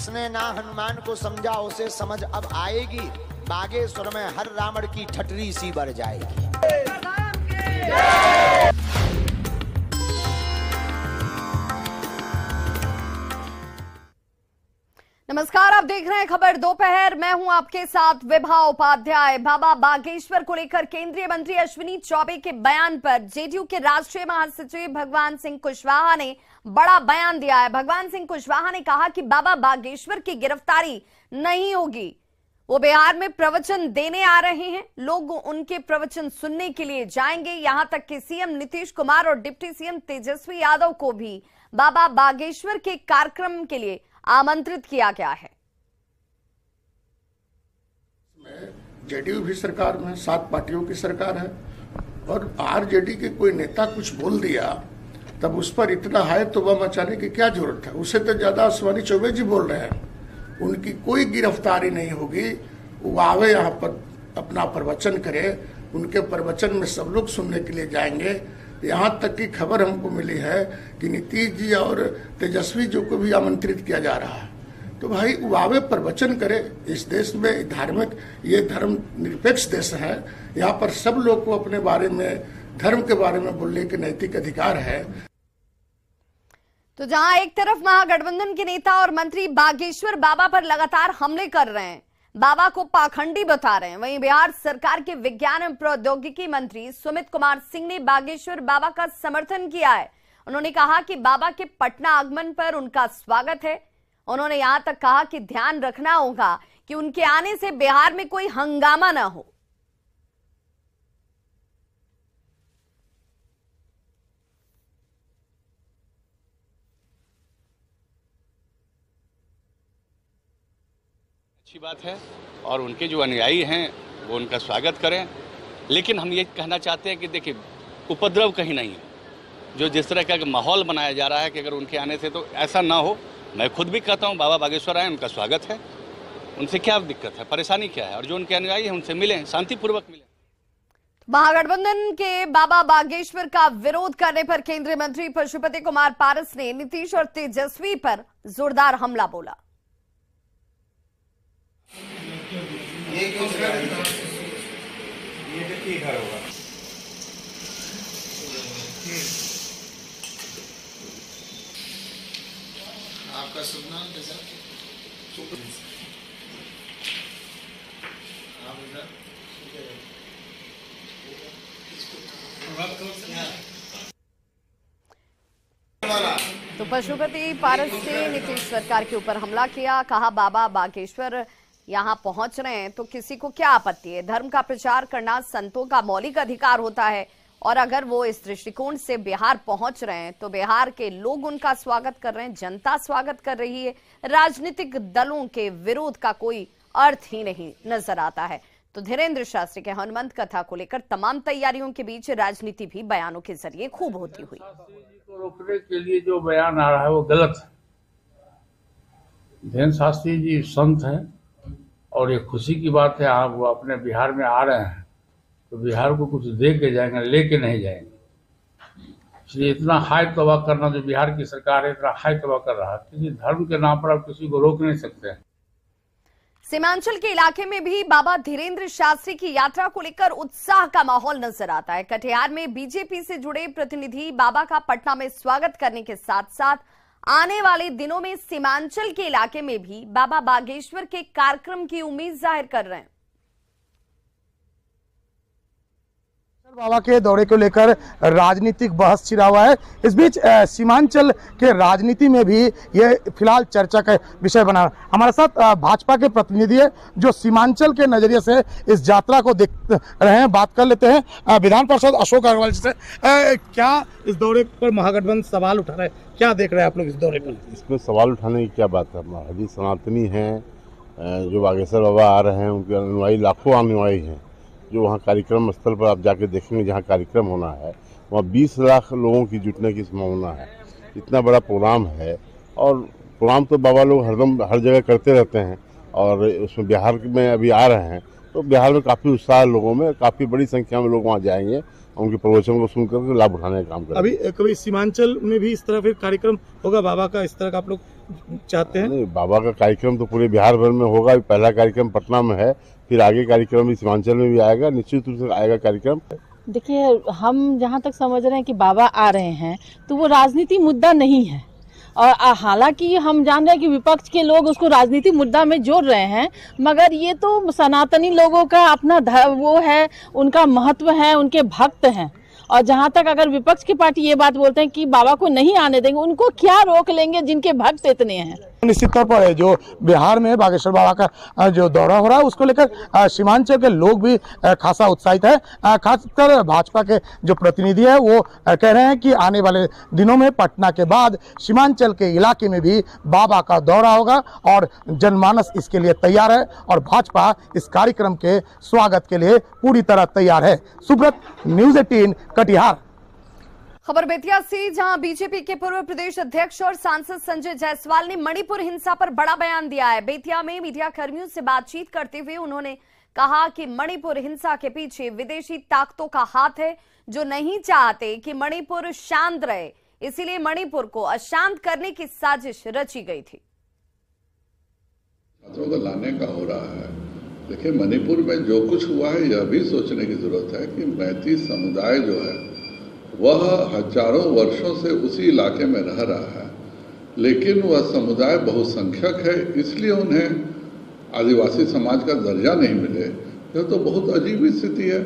जिसने ना हनुमान को समझा उसे समझ अब आएगी, बागेश्वर में हर रावण की ठटरी सी बढ़ जाएगी। नमस्कार, आप देख रहे हैं खबर दोपहर। मैं हूं आपके साथ विभा उपाध्याय। बाबा बागेश्वर को लेकर केंद्रीय मंत्री अश्विनी चौबे के बयान पर जेडीयू के राष्ट्रीय महासचिव भगवान सिंह कुशवाहा ने बड़ा बयान दिया है। भगवान सिंह कुशवाहा ने कहा कि बाबा बागेश्वर की गिरफ्तारी नहीं होगी। वो बिहार में प्रवचन देने आ रहे हैं, लोग उनके प्रवचन सुनने के लिए जाएंगे। यहां तक कि सीएम नीतीश कुमार और डिप्टी सीएम तेजस्वी यादव को भी बाबा बागेश्वर के कार्यक्रम के लिए आमंत्रित किया गया है। जेडीयू भी सरकार में 7 पार्टियों की सरकार है और आरजेडी के कोई नेता कुछ बोल दिया तब उस पर इतना हाय तौबा मचाने की क्या जरूरत है। उससे तो ज्यादा अश्विनी चौबे जी बोल रहे हैं, उनकी कोई गिरफ्तारी नहीं होगी। वो आवे यहाँ पर अपना प्रवचन करे, उनके प्रवचन में सब लोग सुनने के लिए जाएंगे। यहाँ तक की खबर हमको मिली है कि नीतीश जी और तेजस्वी जी को भी आमंत्रित किया जा रहा है। तो भाई वो आवे प्रवचन करे। इस देश में धार्मिक, ये धर्म निरपेक्ष देश है, यहाँ पर सब लोग को अपने बारे में, धर्म के बारे में बोलने के नैतिक अधिकार है। तो जहां एक तरफ महागठबंधन के नेता और मंत्री बागेश्वर बाबा पर लगातार हमले कर रहे हैं, बाबा को पाखंडी बता रहे हैं, वहीं बिहार सरकार के विज्ञान एवं प्रौद्योगिकी मंत्री सुमित कुमार सिंह ने बागेश्वर बाबा का समर्थन किया है। उन्होंने कहा कि बाबा के पटना आगमन पर उनका स्वागत है। उन्होंने यहां तक कहा कि ध्यान रखना होगा कि उनके आने से बिहार में कोई हंगामा ना हो। अच्छी बात है और उनके जो अनुयायी हैं वो उनका स्वागत करें, लेकिन हम ये कहना चाहते हैं कि देखिए उपद्रव कहीं नहीं है। जो जिस तरह का माहौल बनाया जा रहा है कि अगर उनके आने से तो ऐसा ना हो। मैं खुद भी कहता हूँ बाबा बागेश्वर आए, उनका स्वागत है, उनसे क्या दिक्कत है, परेशानी क्या है, और जो उनके अनुयायी हैं उनसे मिलें, शांतिपूर्वक मिलें। महागठबंधन के बाबा बागेश्वर का विरोध करने पर केंद्रीय मंत्री पशुपति कुमार पारस ने नीतीश और तेजस्वी पर जोरदार हमला बोला। ये ठीक होगा। आपका शुभ नाम कैसा? आप इधर तो पशुपति पारस ने नीतीश सरकार के ऊपर हमला किया। कहा बाबा बागेश्वर यहाँ पहुंच रहे हैं तो किसी को क्या आपत्ति है। धर्म का प्रचार करना संतों का मौलिक अधिकार होता है और अगर वो इस दृष्टिकोण से बिहार पहुंच रहे हैं तो बिहार के लोग उनका स्वागत कर रहे हैं, जनता स्वागत कर रही है। राजनीतिक दलों के विरोध का कोई अर्थ ही नहीं नजर आता है। तो धीरेन्द्र शास्त्री के हनुमंत कथा को लेकर तमाम तैयारियों के बीच राजनीति भी बयानों के जरिए खूब होती हुई। को रोकने के लिए जो बयान आ रहा है वो गलत है। धीरेन्द्र शास्त्री जी संत हैं और ये खुशी की बात है आप वो अपने बिहार में आ रहे हैं तो बिहार को कुछ दे के जाएंगे, लेके नहीं जाएंगे। इसलिए इतना हाई तौबा करना, जो बिहार की सरकार है इतना हाई तौबा कर रहा है, किसी धर्म के नाम पर आप किसी को रोक नहीं सकते। सीमांचल के इलाके में भी बाबा धीरेन्द्र शास्त्री की यात्रा को लेकर उत्साह का माहौल नजर आता है। कटिहार में बीजेपी से जुड़े प्रतिनिधि बाबा का पटना में स्वागत करने के साथ साथ आने वाले दिनों में सीमांचल के इलाके में भी बाबा बागेश्वर के कार्यक्रम की उम्मीद जाहिर कर रहे हैं। बाबा के दौरे को लेकर राजनीतिक बहस छिड़ा हुआ है। इस बीच सीमांचल के राजनीति में भी ये फिलहाल चर्चा का विषय बना। हमारे साथ भाजपा के प्रतिनिधि है जो सीमांचल के नजरिए से इस यात्रा को देख रहे हैं। बात कर लेते हैं विधान पार्षद अशोक अग्रवाल जी से। क्या इस दौरे पर महागठबंधन सवाल उठा रहे हैं, क्या देख रहे हैं आप लोग इस दौरे पर? इसमें सवाल उठाने की क्या बात है। हमारे सनातनी हैं जो बागेश्वर बाबा आ रहे हैं, उनके अनुयायी लाखों अनुयायी हैं जो वहाँ कार्यक्रम स्थल पर आप जाके देखेंगे जहाँ कार्यक्रम होना है वहाँ 20 लाख लोगों की जुटने की संभावना है। इतना बड़ा प्रोग्राम है और प्रोग्राम तो बाबा लोग हरदम हर जगह करते रहते हैं और उसमें बिहार में अभी आ रहे हैं तो बिहार में काफ़ी उत्साह लोगों में, काफ़ी बड़ी संख्या में लोग वहाँ जाएंगे। उनके प्रवचन को सुन करके लाभ उठाने का काम करें। अभी कभी सीमांचल में भी इस तरह फिर कार्यक्रम होगा बाबा का, इस तरह का आप लोग चाहते हैं? नहीं, बाबा का कार्यक्रम तो पूरे बिहार भर में होगा। पहला कार्यक्रम पटना में है, फिर आगे कार्यक्रम भी सीमांचल में भी आएगा, निश्चित रूप से आएगा कार्यक्रम। देखिए, हम जहाँ तक समझ रहे हैं कि बाबा आ रहे हैं तो वो राजनीति मुद्दा नहीं है, और हालांकि हम जान रहे हैं कि विपक्ष के लोग उसको राजनीतिक मुद्दा में जोड़ रहे हैं, मगर ये तो सनातनी लोगों का अपना वो है, उनका महत्व है, उनके भक्त हैं। और जहाँ तक अगर विपक्ष की पार्टी ये बात बोलते हैं कि बाबा को नहीं आने देंगे, उनको क्या रोक लेंगे जिनके भक्त इतने हैं। निश्चित तौर पर जो बिहार में बागेश्वर बाबा का जो दौरा हो रहा है उसको लेकर सीमांचल के लोग भी खासा उत्साहित है। खासकर भाजपा के जो प्रतिनिधि है वो कह रहे हैं कि आने वाले दिनों में पटना के बाद सीमांचल के इलाके में भी बाबा का दौरा होगा और जनमानस इसके लिए तैयार है और भाजपा इस कार्यक्रम के स्वागत के लिए पूरी तरह तैयार है। सुब्रत, न्यूज़ 18 कटिहार। खबर बेतिया से, जहां बीजेपी के पूर्व प्रदेश अध्यक्ष और सांसद संजय जायसवाल ने मणिपुर हिंसा पर बड़ा बयान दिया है। बेतिया में मीडिया कर्मियों से बातचीत करते हुए उन्होंने कहा कि मणिपुर हिंसा के पीछे विदेशी ताकतों का हाथ है, जो नहीं चाहते कि मणिपुर शांत रहे, इसीलिए मणिपुर को अशांत करने की साजिश रची गई थी। छात्रों को लाने का हो रहा है। देखिए, मणिपुर में जो कुछ हुआ है यह भी सोचने की जरूरत है कि मैती समुदाय जो है वह हजारों वर्षों से उसी इलाके में रह रहा है, लेकिन वह समुदाय बहुसंख्यक है, इसलिए उन्हें आदिवासी समाज का दर्जा नहीं मिले। यह तो बहुत अजीब स्थिति है।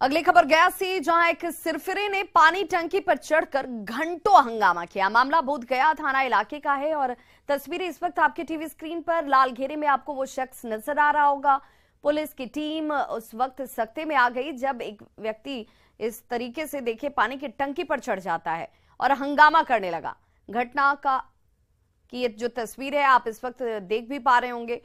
अगली खबर गया से, जहां एक सिरफिरे ने पानी टंकी पर चढ़कर घंटों हंगामा किया। मामला बोध गया थाना इलाके का है और तस्वीरें इस वक्त आपके टीवी स्क्रीन पर लाल घेरे में आपको वो शख्स नजर आ रहा होगा। पुलिस की टीम उस वक्त सख्ते में आ गई जब एक व्यक्ति इस तरीके से देखिए पानी की टंकी पर चढ़ जाता है और हंगामा करने लगा। घटना का की ये जो तस्वीर है आप इस वक्त देख भी पा रहे होंगे।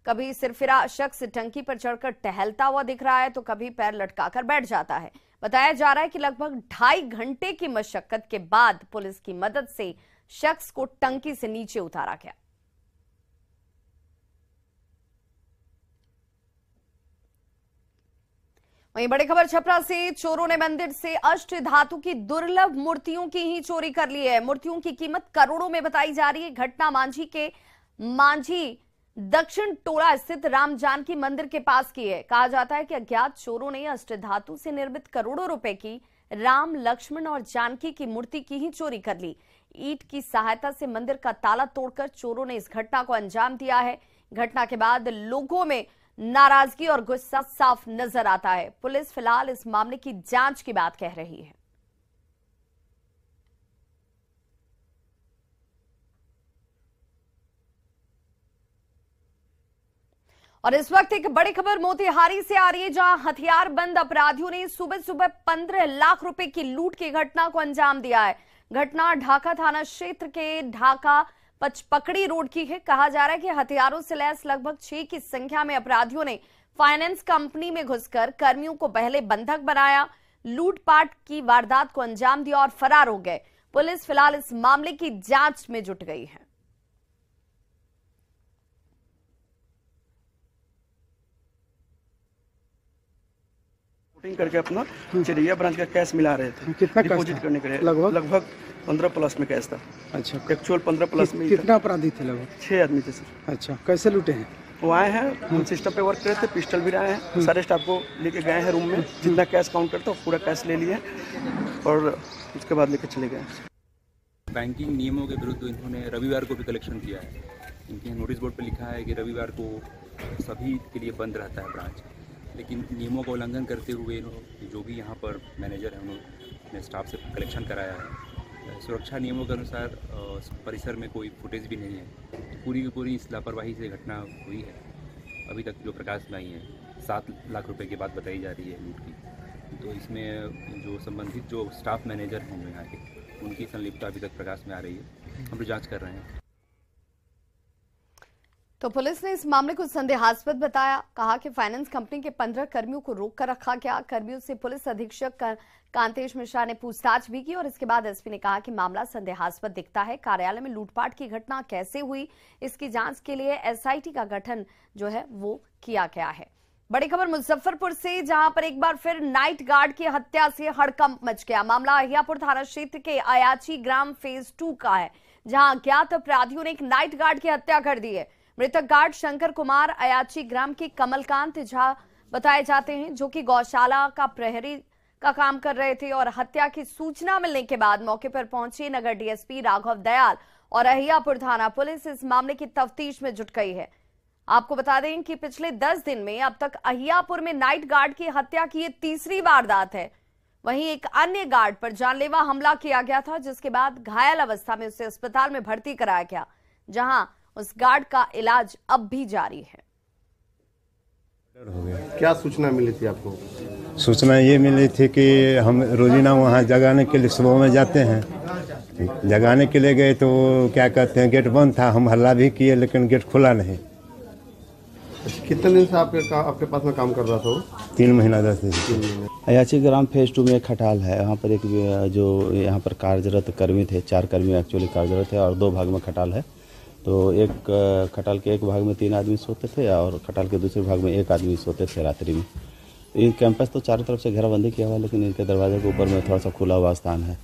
कभी सिरफिरा शख्स टंकी पर चढ़कर टहलता हुआ दिख रहा है तो कभी पैर लटकाकर बैठ जाता है। बताया जा रहा है कि लगभग 2.5 घंटे की मशक्कत के बाद पुलिस की मदद से शख्स को टंकी से नीचे उतारा गया। वहीं बड़ी खबर छपरा से, चोरों ने मंदिर से अष्ट धातु की दुर्लभ मूर्तियों की ही चोरी कर ली है। मूर्तियों की कीमत करोड़ों में बताई जा रही है। घटना मांझी के मांझी दक्षिण टोला स्थित राम जानकी मंदिर के पास की है। कहा जाता है कि अज्ञात चोरों ने अष्ट धातु से निर्मित करोड़ों रुपए की राम, लक्ष्मण और जानकी की मूर्ति की ही चोरी कर ली। ईंट की सहायता से मंदिर का ताला तोड़कर चोरों ने इस घटना को अंजाम दिया है। घटना के बाद लोगों में नाराजगी और गुस्सा साफ नजर आता है। पुलिस फिलहाल इस मामले की जांच की बात कह रही है। और इस वक्त एक बड़ी खबर मोतिहारी से आ रही है, जहां हथियारबंद अपराधियों ने सुबह सुबह 15 लाख रुपए की लूट की घटना को अंजाम दिया है। घटना ढाका थाना क्षेत्र के ढाका पचपकड़ी रोड की है। कहा जा रहा है कि हथियारों से लैस लगभग 6 की संख्या में अपराधियों ने फाइनेंस कंपनी में घुसकर कर्मियों को पहले बंधक बनाया, लूटपाट की वारदात को अंजाम दिया और फरार हो गए। पुलिस फिलहाल इस मामले की जांच में जुट गई है। करके अपना चिड़िया ब्रांच का कैश मिला रहे थे। कितना डिपॉजिट करने के लिए लगभग 15 प्लस में कैश था। अच्छा, एक्चुअल 15 प्लस में। कितना अपराधी थे? लगभग 6 आदमी थे सर। अच्छा, कैसे लूटे हैं? वो आए हैं, हम सिस्टम पे वर्क कर रहे थे, पिस्टल भी आए हैं, सारे स्टाफ को लेके गए हैं रूम में, जितना कैश काउंट करता है पूरा कैश ले लिए और उसके बाद लेके चले गए। बैंकिंग नियमों के विरुद्ध इन्होंने रविवार को भी कलेक्शन किया है। इनके नोटिस बोर्ड पर लिखा है कि रविवार को सभी के लिए बंद रहता है ब्रांच, लेकिन नियमों का उल्लंघन करते हुए जो भी यहाँ पर मैनेजर हैं उन्होंने स्टाफ से कलेक्शन कराया है। सुरक्षा नियमों के अनुसार परिसर में कोई फुटेज भी नहीं है। पूरी की पूरी इस लापरवाही से घटना हुई है। अभी तक जो प्रकाश में आई है 7 लाख रुपए की बात बताई जा रही है लूट की। तो इसमें जो संबंधित जो स्टाफ मैनेजर हैं यहाँ के, उनकी संलिप्तता अभी तक प्रकाश में आ रही है। हम लोग जाँच कर रहे हैं। तो पुलिस ने इस मामले को संदेहास्पद बताया। कहा कि फाइनेंस कंपनी के 15 कर्मियों को रोक कर रखा गया। कर्मियों से पुलिस अधीक्षक कांतेश मिश्रा ने पूछताछ भी की और इसके बाद एसपी ने कहा कि मामला संदेहास्पद दिखता है। कार्यालय में लूटपाट की घटना कैसे हुई, इसकी जांच के लिए एसआईटी का गठन जो है वो किया गया है। बड़ी खबर मुजफ्फरपुर से, जहां पर एक बार फिर नाइट गार्ड की हत्या से हड़कंप मच गया। मामला अहियापुर थाना क्षेत्र के अयाची ग्राम फेज 2 का है, जहां अज्ञात अपराधियों ने एक नाइट गार्ड की हत्या कर दी है। मृतक गार्ड शंकर कुमार अयाची ग्राम के कमलकांत झा बताए जाते हैं, जो कि गौशाला का प्रहरी का काम कर रहे थे और हत्या की सूचना मिलने के बाद मौके पर पहुंचे नगर डीएसपी राघव दयाल और अहियापुर थाना पुलिस इस मामले की तफ्तीश में जुट गई है। आपको बता दें कि पिछले 10 दिन में अब तक अहियापुर में नाइट गार्ड की हत्या की ये तीसरी वारदात है। वहीं एक अन्य गार्ड पर जानलेवा हमला किया गया था, जिसके बाद घायल अवस्था में उसे अस्पताल में भर्ती कराया गया, जहां उस गार्ड का इलाज अब भी जारी है। क्या सूचना मिली थी आपको? सूचना ये मिली थी कि हम रोजीना वहाँ जगाने के लिए सुबह में जाते हैं। जगाने के लिए गए तो क्या कहते हैं, गेट बंद था। हम हल्ला भी किए लेकिन गेट खुला नहीं। कितने दिन से आपके पास में काम कर रहा था? 3 महीना 10 दिन। अयाची ग्राम फेज 2 में एक खटाल है। यहाँ पर एक जो यहाँ पर कार्यरत कर्मी थे, 4 कर्मी एक्चुअली कार्यरत है और 2 भाग में खटाल है। तो एक खटाल के एक भाग में 3 आदमी सोते थे और खटाल के दूसरे भाग में 1 आदमी सोते थे रात्रि में। ये कैंपस तो चारों तरफ से घेराबंदी किया हुआ, लेकिन इनके दरवाजे के ऊपर में थोड़ा सा खुला हुआ स्थान है।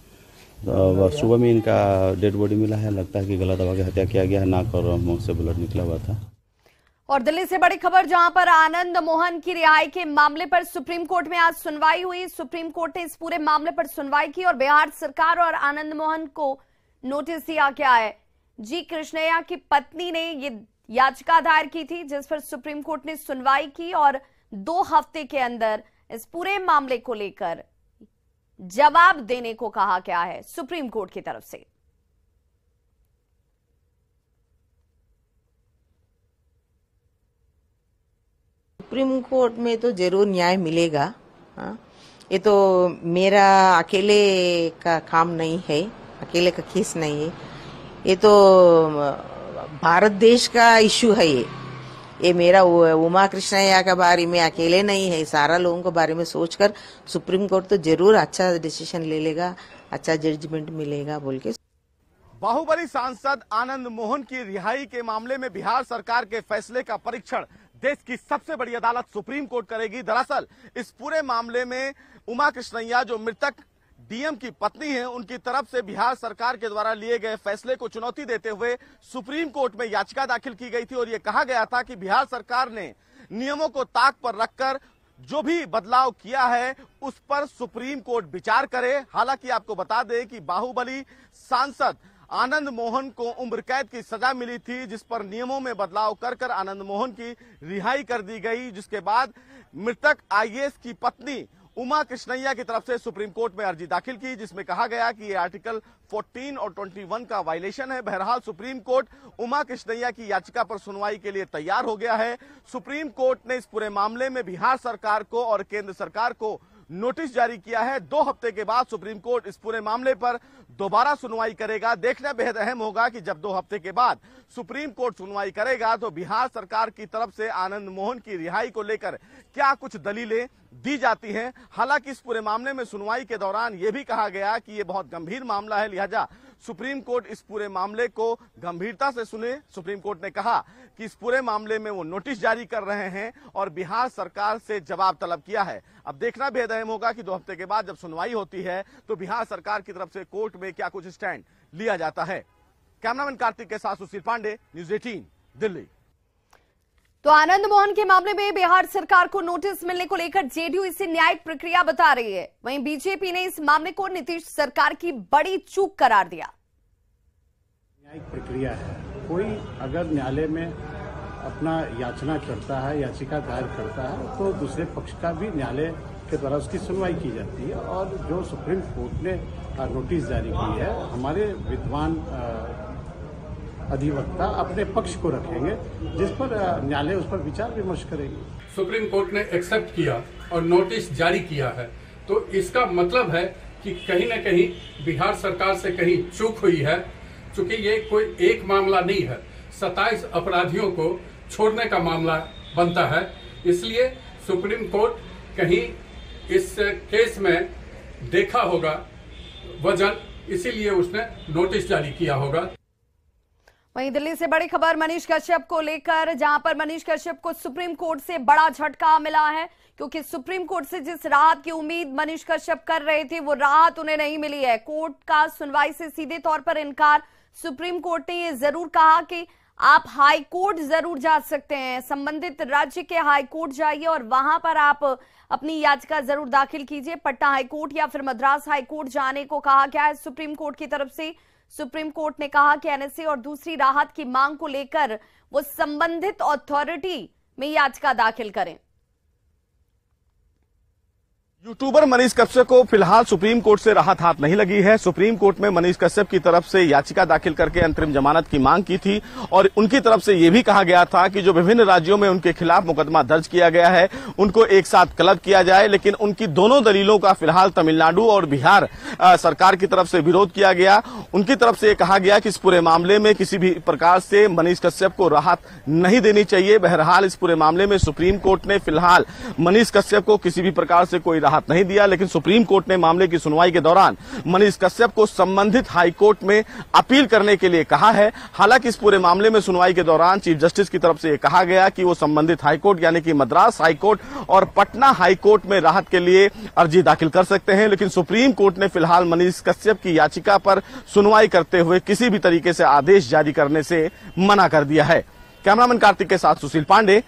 तो सुबह में इनका डेड बॉडी मिला है। लगता है कि गला दबा के हत्या किया गया है। नाक और मुंह से ब्लड निकला हुआ था। और दिल्ली से बड़ी खबर, जहां पर आनंद मोहन की रिहाई के मामले पर सुप्रीम कोर्ट में आज सुनवाई हुई। सुप्रीम कोर्ट ने इस पूरे मामले पर सुनवाई की और बिहार सरकार और आनंद मोहन को नोटिस दिया गया है। जी कृष्णैया की पत्नी ने ये याचिका दायर की थी, जिस पर सुप्रीम कोर्ट ने सुनवाई की और 2 हफ्ते के अंदर इस पूरे मामले को लेकर जवाब देने को कहा गया है सुप्रीम कोर्ट की तरफ से। सुप्रीम कोर्ट में तो जरूर न्याय मिलेगा। ये तो मेरा अकेले का काम नहीं है, अकेले का केस नहीं है। ये तो भारत देश का इश्यू है। ये मेरा उमा कृष्णैया के बारे में अकेले नहीं है, सारा लोगों के बारे में सोचकर सुप्रीम कोर्ट तो जरूर अच्छा डिसीजन ले लेगा, अच्छा जजमेंट मिलेगा बोल के। बाहुबली सांसद आनंद मोहन की रिहाई के मामले में बिहार सरकार के फैसले का परीक्षण देश की सबसे बड़ी अदालत सुप्रीम कोर्ट करेगी। दरअसल इस पूरे मामले में उमा कृष्णैया, जो मृतक डीएम की पत्नी है, उनकी तरफ से बिहार सरकार के द्वारा लिए गए फैसले को चुनौती देते हुए सुप्रीम कोर्ट में याचिका दाखिल की गई थी और यह कहा गया था कि बिहार सरकार ने नियमों को ताक पर रखकर जो भी बदलाव किया है उस पर सुप्रीम कोर्ट विचार करे। हालांकि आपको बता दें कि बाहुबली सांसद आनंद मोहन को उम्र कैद की सजा मिली थी, जिस पर नियमों में बदलाव कर आनंद मोहन की रिहाई कर दी गई, जिसके बाद मृतक आईएएस की पत्नी उमा कृष्णैया की तरफ से सुप्रीम कोर्ट में अर्जी दाखिल की, जिसमें कहा गया कि ये आर्टिकल 14 और 21 का वायलेशन है। बहरहाल सुप्रीम कोर्ट उमा कृष्णैया की याचिका पर सुनवाई के लिए तैयार हो गया है। सुप्रीम कोर्ट ने इस पूरे मामले में बिहार सरकार को और केंद्र सरकार को नोटिस जारी किया है। 2 हफ्ते के बाद सुप्रीम कोर्ट इस पूरे मामले पर दोबारा सुनवाई करेगा। देखना बेहद अहम होगा कि जब 2 हफ्ते के बाद सुप्रीम कोर्ट सुनवाई करेगा तो बिहार सरकार की तरफ से आनंद मोहन की रिहाई को लेकर क्या कुछ दलीलें दी जाती हैं। हालांकि इस पूरे मामले में सुनवाई के दौरान यह भी कहा गया कि यह बहुत गंभीर मामला है, लिहाजा सुप्रीम कोर्ट इस पूरे मामले को गंभीरता से सुने। सुप्रीम कोर्ट ने कहा कि इस पूरे मामले में वो नोटिस जारी कर रहे हैं और बिहार सरकार से जवाब तलब किया है। अब देखना बेहद अहम होगा कि 2 हफ्ते के बाद जब सुनवाई होती है तो बिहार सरकार की तरफ से कोर्ट में क्या कुछ स्टैंड लिया जाता है। कैमरामैन कार्तिक के साथ सुशील पांडे, न्यूज़ 18 दिल्ली। तो आनंद मोहन के मामले में बिहार सरकार को नोटिस मिलने को लेकर जेडीयू इसे न्यायिक प्रक्रिया बता रही है। वहीं बीजेपी ने इस मामले को नीतीश सरकार की बड़ी चूक करार दिया। न्यायिक प्रक्रिया है, कोई अगर न्यायालय में अपना याचना करता है, याचिका दायर करता है, तो दूसरे पक्ष का भी न्यायालय के द्वारा उसकी सुनवाई की जाती है। और जो सुप्रीम कोर्ट ने नोटिस जारी की है, हमारे विद्वान अधिवक्ता अपने पक्ष को रखेंगे, जिस पर न्यायालय उस पर विचार विमर्श करेगी। सुप्रीम कोर्ट ने एक्सेप्ट किया और नोटिस जारी किया है, तो इसका मतलब है कि कहीं न कहीं बिहार सरकार से कहीं चूक हुई है। चूंकि ये कोई एक मामला नहीं है, 27 अपराधियों को छोड़ने का मामला बनता है, इसलिए सुप्रीम कोर्ट कहीं इस केस में देखा होगा वजन, इसीलिए उसने नोटिस जारी किया होगा। वहीं दिल्ली से बड़ी खबर मनीष कश्यप को लेकर, जहां पर मनीष कश्यप को सुप्रीम कोर्ट से बड़ा झटका मिला है, क्योंकि सुप्रीम कोर्ट से जिस राहत की उम्मीद मनीष कश्यप कर रहे थे वो राहत उन्हें नहीं मिली है। कोर्ट का सुनवाई से सीधे तौर पर इनकार। सुप्रीम कोर्ट ने ये जरूर कहा कि आप हाई कोर्ट जरूर जा सकते हैं, संबंधित राज्य के हाई कोर्ट जाइए और वहां पर आप अपनी याचिका जरूर दाखिल कीजिए। पटना हाई कोर्ट या फिर मद्रास हाई कोर्ट जाने को कहा गया है सुप्रीम कोर्ट की तरफ से। सुप्रीम कोर्ट ने कहा कि एनएसए और दूसरी राहत की मांग को लेकर वो संबंधित अथॉरिटी में याचिका दाखिल करें। यूट्यूबर मनीष कश्यप को फिलहाल सुप्रीम कोर्ट से राहत हाथ नहीं लगी है। सुप्रीम कोर्ट में मनीष कश्यप की तरफ से याचिका दाखिल करके अंतरिम जमानत की मांग की थी और उनकी तरफ से यह भी कहा गया था कि जो विभिन्न राज्यों में उनके खिलाफ मुकदमा दर्ज किया गया है उनको एक साथ क्लब किया जाए, लेकिन उनकी दोनों दलीलों का फिलहाल तमिलनाडु और बिहार सरकार की तरफ से विरोध किया गया। उनकी तरफ से कहा गया कि इस पूरे मामले में किसी भी प्रकार से मनीष कश्यप को राहत नहीं देनी चाहिए। बहरहाल इस पूरे मामले में सुप्रीम कोर्ट ने फिलहाल मनीष कश्यप को किसी भी प्रकार से कोई राहत नहीं दिया, लेकिन सुप्रीम कोर्ट ने मामले की सुनवाई के दौरान मनीष कश्यप को संबंधित हाई कोर्ट में अपील करने के लिए कहा है। हालांकि इस पूरे मामले में सुनवाई के दौरान चीफ जस्टिस की तरफ से कहा गया कि वो संबंधित हाई कोर्ट यानी कि मद्रास हाई कोर्ट और पटना हाई कोर्ट में राहत के लिए अर्जी दाखिल कर सकते हैं, लेकिन सुप्रीम कोर्ट ने फिलहाल मनीष कश्यप की याचिका पर सुनवाई करते हुए किसी भी तरीके से आदेश जारी करने से मना कर दिया है। कैमरामैन कार्तिक के साथ सुशील पांडे।